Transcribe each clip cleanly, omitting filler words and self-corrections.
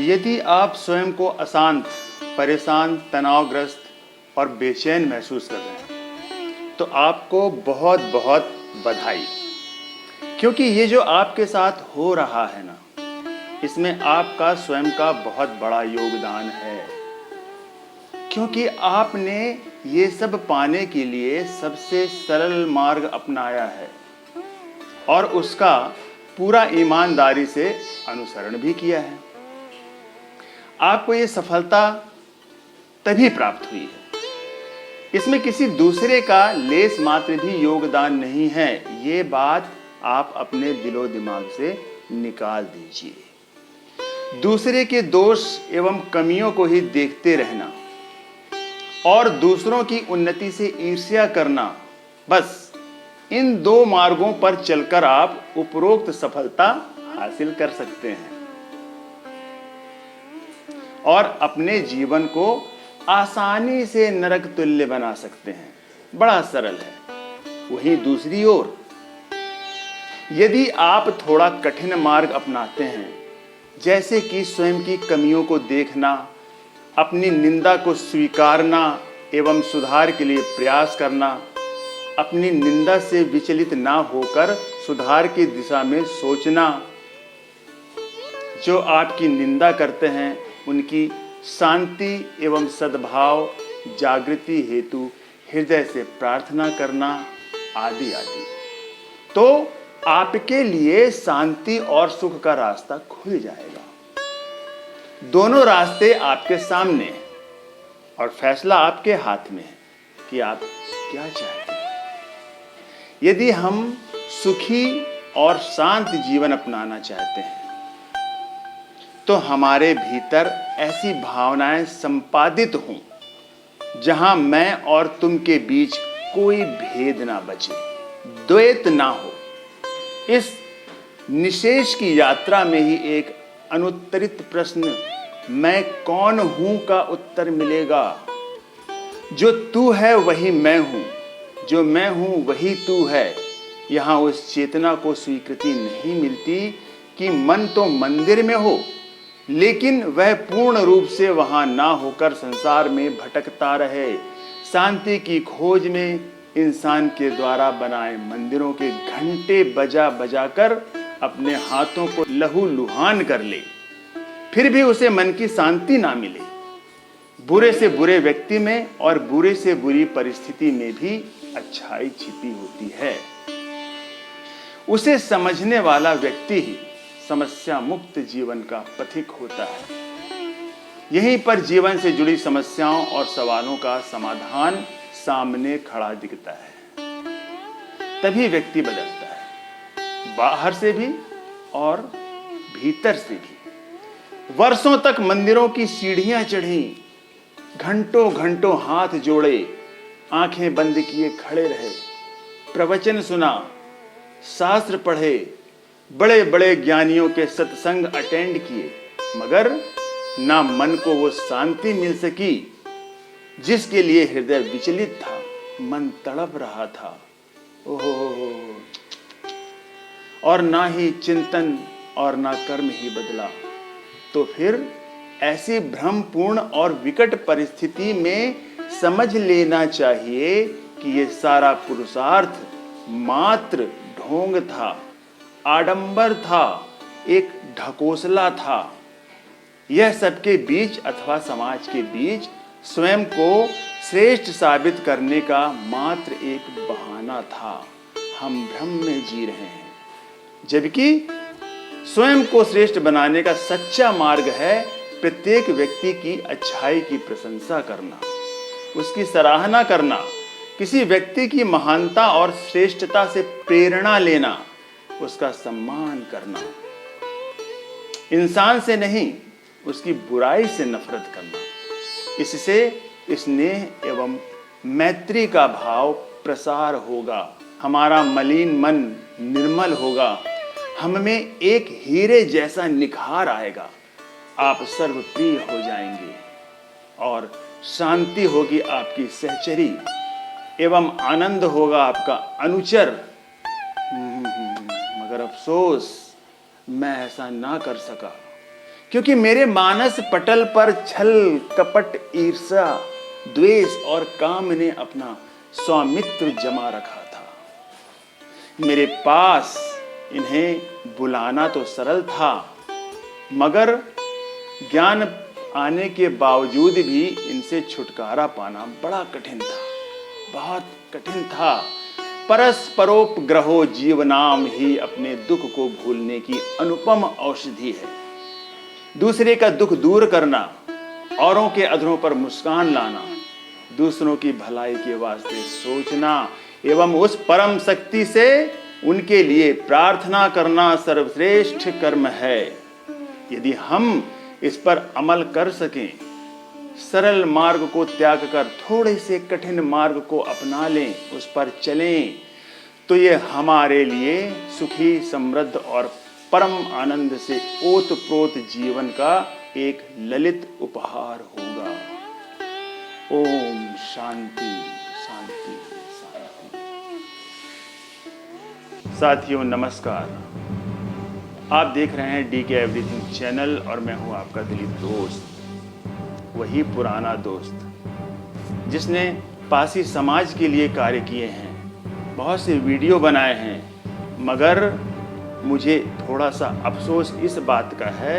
यदि आप स्वयं को अशांत, परेशान, तनावग्रस्त और बेचैन महसूस कर रहे हैं, तो आपको बहुत बहुत बधाई, क्योंकि ये जो आपके साथ हो रहा है ना, इसमें आपका स्वयं का बहुत बड़ा योगदान है। क्योंकि आपने ये सब पाने के लिए सबसे सरल मार्ग अपनाया है और उसका पूरा ईमानदारी से अनुसरण भी किया है। आपको ये सफलता तभी प्राप्त हुई है। इसमें किसी दूसरे का लेस मात्र भी योगदान नहीं है। ये बात आप अपने दिलो दिमाग से निकाल दीजिए। दूसरे के दोष एवं कमियों को ही देखते रहना और दूसरों की उन्नति से ईर्ष्या करना, बस इन दो मार्गों पर चलकर आप उपरोक्त सफलता हासिल कर सकते हैं और अपने जीवन को आसानी से नरक तुल्य बना सकते हैं। बड़ा सरल है। वहीं दूसरी ओर यदि आप थोड़ा कठिन मार्ग अपनाते हैं, जैसे कि स्वयं की कमियों को देखना, अपनी निंदा को स्वीकारना एवं सुधार के लिए प्रयास करना, अपनी निंदा से विचलित ना होकर सुधार की दिशा में सोचना, जो आपकी निंदा करते हैं उनकी शांति एवं सद्भाव जागृति हेतु हृदय से प्रार्थना करना, आदि आदि, तो आपके लिए शांति और सुख का रास्ता खुल जाएगा। दोनों रास्ते आपके सामने हैं और फैसला आपके हाथ में है कि आप क्या चाहते हैं। यदि हम सुखी और शांत जीवन अपनाना चाहते हैं, तो हमारे भीतर ऐसी भावनाएं संपादित हों जहां मैं और तुम के बीच कोई भेद ना बचे, द्वैत ना हो। इस निशेष की यात्रा में ही एक अनुत्तरित प्रश्न, मैं कौन हूं का उत्तर मिलेगा। जो तू है वही मैं हूं, जो मैं हूं वही तू है। यहां उस चेतना को स्वीकृति नहीं मिलती कि मन तो मंदिर में हो, लेकिन वह पूर्ण रूप से वहां ना होकर संसार में भटकता रहे। शांति की खोज में इंसान के द्वारा बनाए मंदिरों के घंटे बजा बजाकर अपने हाथों को लहूलुहान कर ले, फिर भी उसे मन की शांति ना मिले। बुरे से बुरे व्यक्ति में और बुरे से बुरी परिस्थिति में भी अच्छाई छिपी होती है। उसे समझने वाला व्यक्ति ही समस्या मुक्त जीवन का पथिक होता है। यहीं पर जीवन से जुड़ी समस्याओं और सवालों का समाधान सामने खड़ा दिखता है। तभी व्यक्ति बदलता है, बाहर से भी और भीतर से भी। वर्षों तक मंदिरों की सीढ़ियां चढ़ी, घंटों घंटों हाथ जोड़े, आंखें बंद किए खड़े रहे, प्रवचन सुना, शास्त्र पढ़े, बड़े बड़े ज्ञानियों के सत्संग अटेंड किए, मगर ना मन को वो शांति मिल सकी जिसके लिए हृदय विचलित था, मन तड़प रहा था। ओहो, और ना ही चिंतन और ना कर्म ही बदला। तो फिर ऐसी भ्रमपूर्ण और विकट परिस्थिति में समझ लेना चाहिए कि ये सारा पुरुषार्थ मात्र ढोंग था, आडंबर था, एक ढकोसला था। यह सबके बीच अथवा समाज के बीच स्वयं को श्रेष्ठ साबित करने का मात्र एक बहाना था। हम भ्रम में जी रहे हैं, जबकि स्वयं को श्रेष्ठ बनाने का सच्चा मार्ग है प्रत्येक व्यक्ति की अच्छाई की प्रशंसा करना, उसकी सराहना करना, किसी व्यक्ति की महानता और श्रेष्ठता से प्रेरणा लेना, उसका सम्मान करना, इंसान से नहीं उसकी बुराई से नफरत करना। इससे स्नेह एवं मैत्री का भाव प्रसार होगा, हमारा मलिन मन निर्मल होगा, हम में एक हीरे जैसा निखार आएगा, आप सर्वप्रिय हो जाएंगे और शांति होगी आपकी सहचरी एवं आनंद होगा आपका अनुचर। मगर अफसोस मैं ऐसा ना कर सका, क्योंकि मेरे मानस पटल पर छल कपट ईर्ष्या द्वेष और काम ने अपना स्वामित्व जमा रखा था। मेरे पास इन्हें बुलाना तो सरल था, मगर ज्ञान आने के बावजूद भी इनसे छुटकारा पाना बड़ा कठिन था, बहुत कठिन था। परस्परोपग्रहो जीवनाम ही अपने दुख को भूलने की अनुपम औषधि है। दूसरे का दुख दूर करना, औरों के अधरों पर मुस्कान लाना, दूसरों की भलाई के वास्ते सोचना एवं उस परम शक्ति से उनके लिए प्रार्थना करना सर्वश्रेष्ठ कर्म है। यदि हम इस पर अमल कर सकें, सरल मार्ग को त्याग कर थोड़े से कठिन मार्ग को अपना लें, उस पर चलें, तो ये हमारे लिए सुखी समृद्ध और परम आनंद से ओतप्रोत जीवन का एक ललित उपहार होगा। ओम शांति शांति शांति। साथियों नमस्कार, आप देख रहे हैं DK एवरीथिंग चैनल और मैं हूं आपका दिलीप दोस्त, वही पुराना दोस्त जिसने पासी समाज के लिए कार्य किए हैं, बहुत से वीडियो बनाए हैं, मगर मुझे थोड़ा सा अफसोस इस बात का है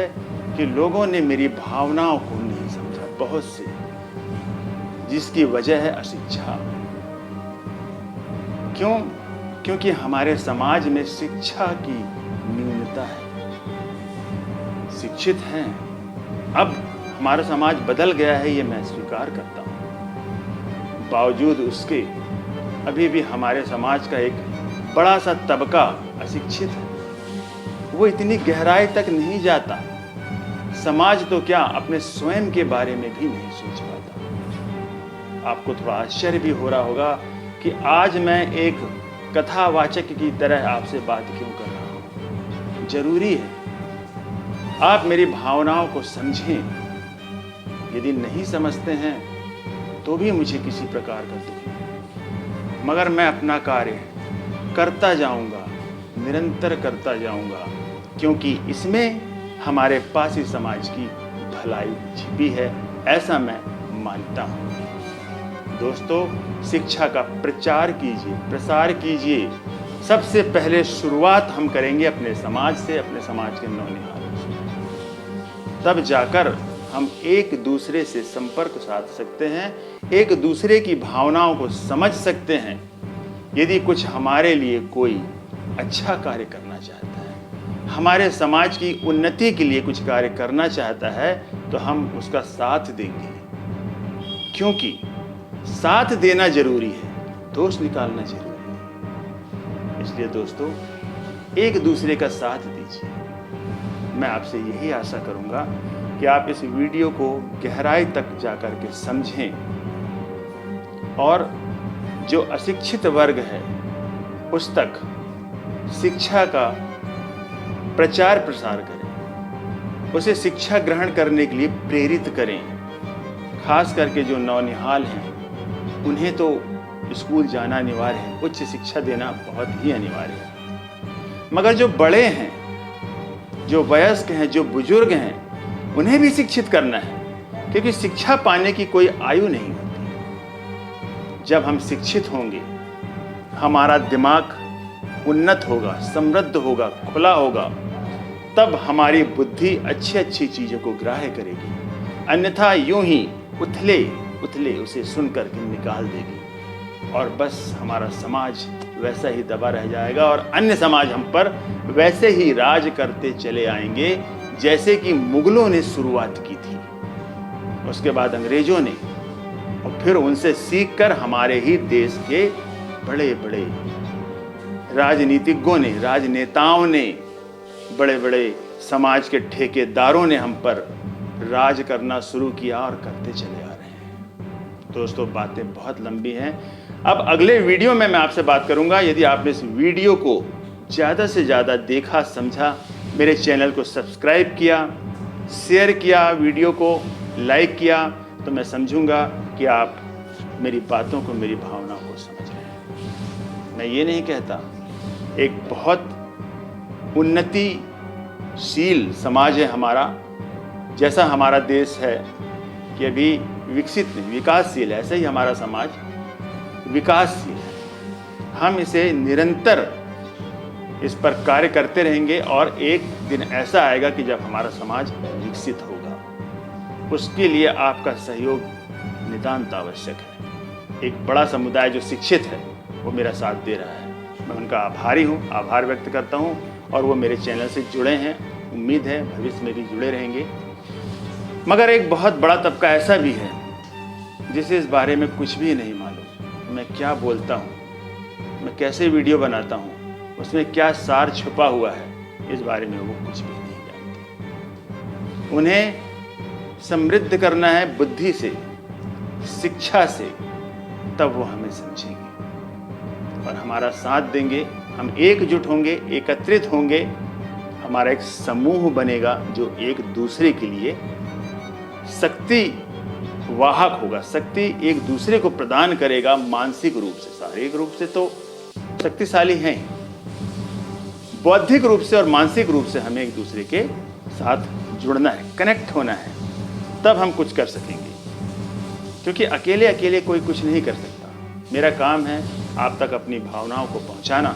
कि लोगों ने मेरी भावनाओं को नहीं समझा, बहुत से, जिसकी वजह है अशिक्षा। क्यों? क्योंकि हमारे समाज में शिक्षा की न्यूनता है। शिक्षित हैं, अब हमारा समाज बदल गया है, ये मैं स्वीकार करता हूं। बावजूद उसके अभी भी हमारे समाज का एक बड़ा सा तबका अशिक्षित है। वो इतनी गहराई तक नहीं जाता। समाज तो क्या, अपने स्वयं के बारे में भी नहीं सोच पाता। आपको थोड़ा आश्चर्य भी हो रहा होगा कि आज मैं एक कथावाचक की तरह आपसे बात क्यों कर रहा हूं। जरूरी है आप मेरी भावनाओं को समझें। यदि नहीं समझते हैं तो भी मुझे किसी प्रकार का दुख नहीं, मगर मैं अपना कार्य करता जाऊंगा, निरंतर करता जाऊंगा, क्योंकि इसमें हमारे पासी समाज की भलाई छिपी है, ऐसा मैं मानता हूं। दोस्तों, शिक्षा का प्रचार कीजिए, प्रसार कीजिए। सबसे पहले शुरुआत हम करेंगे अपने समाज से, अपने समाज के नौनिहालों से। तब जाकर हम एक दूसरे से संपर्क साध सकते हैं, एक दूसरे की भावनाओं को समझ सकते हैं। यदि कुछ हमारे लिए कोई अच्छा कार्य करना चाहता है, हमारे समाज की उन्नति के लिए कुछ कार्य करना चाहता है, तो हम उसका साथ देंगे, क्योंकि साथ देना जरूरी है, दोष निकालना जरूरी है। इसलिए दोस्तों, एक दूसरे का साथ दीजिए। मैं आपसे यही आशा करूंगा कि आप इस वीडियो को गहराई तक जाकर के समझें और जो अशिक्षित वर्ग है उस तक शिक्षा का प्रचार प्रसार करें, उसे शिक्षा ग्रहण करने के लिए प्रेरित करें। खास करके जो नौनिहाल हैं, उन्हें तो स्कूल जाना अनिवार्य है, उच्च शिक्षा देना बहुत ही अनिवार्य है। मगर जो बड़े हैं, जो वयस्क हैं, जो बुजुर्ग हैं, उन्हें भी शिक्षित करना है, क्योंकि शिक्षा पाने की कोई आयु नहीं होती। जब हम शिक्षित होंगे, हमारा दिमाग उन्नत होगा, समृद्ध होगा, खुला होगा, तब हमारी बुद्धि अच्छी अच्छी चीजों को ग्राह्य करेगी। अन्यथा यूं ही उथले उथले उसे सुन करके निकाल देगी और बस हमारा समाज वैसा ही दबा रह जाएगा और अन्य समाज हम पर वैसे ही राज करते चले आएंगे जैसे कि मुगलों ने शुरुआत की थी, उसके बाद अंग्रेजों ने, और फिर उनसे सीखकर हमारे ही देश के बड़े बड़े राजनीतिज्ञों ने, राजनेताओं ने, बड़े बड़े समाज के ठेकेदारों ने हम पर राज करना शुरू किया और करते चले आ रहे हैं। दोस्तों, बातें बहुत लंबी हैं। अब अगले वीडियो में मैं आपसे बात करूंगा। यदि आपने इस वीडियो को ज़्यादा से ज़्यादा देखा, समझा, मेरे चैनल को सब्सक्राइब किया, शेयर किया, वीडियो को लाइक किया, तो मैं समझूंगा कि आप मेरी बातों को, मेरी भावनाओं को समझ रहे हैं। मैं ये नहीं कहता, एक बहुत उन्नतिशील समाज है हमारा, जैसा हमारा देश है कि अभी विकसित नहीं, विकासशील है, ऐसे ही हमारा समाज विकासशील है। हम इसे निरंतर इस पर कार्य करते रहेंगे और एक दिन ऐसा आएगा कि जब हमारा समाज विकसित होगा। उसके लिए आपका सहयोग नितांत आवश्यक है। एक बड़ा समुदाय जो शिक्षित है वो मेरा साथ दे रहा है, मैं उनका आभारी हूँ, आभार व्यक्त करता हूँ। और वो मेरे चैनल से जुड़े हैं, उम्मीद है भविष्य में भी जुड़े रहेंगे। मगर एक बहुत बड़ा तबका ऐसा भी है जिसे इस बारे में कुछ भी नहीं मालूम। मैं क्या बोलता हूँ, मैं कैसे वीडियो बनाता हूँ, उसमें क्या सार छुपा हुआ है, इस बारे में वो कुछ भी नहीं जानते। उन्हें समृद्ध करना है बुद्धि से, शिक्षा से, तब वो हमें समझेंगे और हमारा साथ देंगे। हम एकजुट होंगे, एकत्रित होंगे, हमारा एक समूह बनेगा जो एक दूसरे के लिए शक्ति वाहक होगा, शक्ति एक दूसरे को प्रदान करेगा। मानसिक रूप से, शारीरिक रूप से तो शक्तिशाली हैं, बौद्धिक रूप से और मानसिक रूप से हमें एक दूसरे के साथ जुड़ना है, कनेक्ट होना है, तब हम कुछ कर सकेंगे। क्योंकि अकेले अकेले कोई कुछ नहीं कर सकता। मेरा काम है आप तक अपनी भावनाओं को पहुंचाना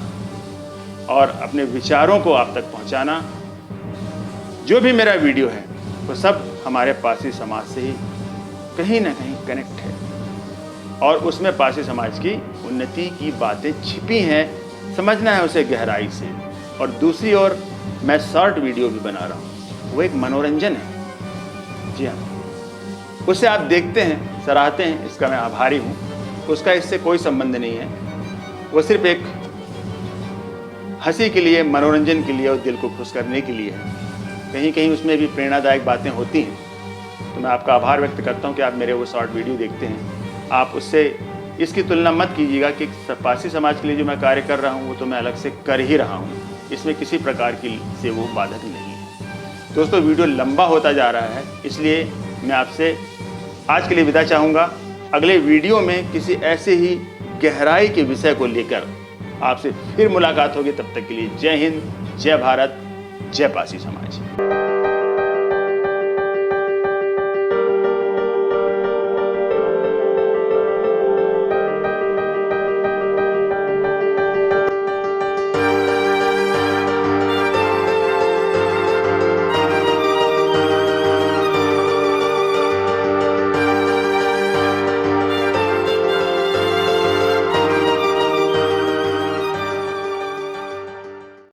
और अपने विचारों को आप तक पहुंचाना। जो भी मेरा वीडियो है वो सब हमारे पासी समाज से ही कहीं ना कहीं कनेक्ट है और उसमें पासी समाज की उन्नति की बातें छिपी हैं, समझना है उसे गहराई से। और दूसरी ओर मैं शॉर्ट वीडियो भी बना रहा हूँ, वो एक मनोरंजन है। जी हाँ, उसे आप देखते हैं, सराहते हैं, इसका मैं आभारी हूँ। उसका इससे कोई संबंध नहीं है, वो सिर्फ एक हंसी के लिए, मनोरंजन के लिए और दिल को खुश करने के लिए है। कहीं कहीं उसमें भी प्रेरणादायक बातें होती हैं, तो मैं आपका आभार व्यक्त करता हूँ कि आप मेरे वो शॉर्ट वीडियो देखते हैं। आप उससे इसकी तुलना मत कीजिएगा कि पासी समाज के लिए जो मैं कार्य कर रहा हूँ वो तो मैं अलग से कर ही रहा हूँ, इसमें किसी प्रकार की से वो बाधक नहीं है। दोस्तों, वीडियो लंबा होता जा रहा है, इसलिए मैं आपसे आज के लिए विदा चाहूँगा। अगले वीडियो में किसी ऐसे ही गहराई के विषय को लेकर आपसे फिर मुलाकात होगी। तब तक के लिए जय हिंद, जय भारत, जय पासी समाज।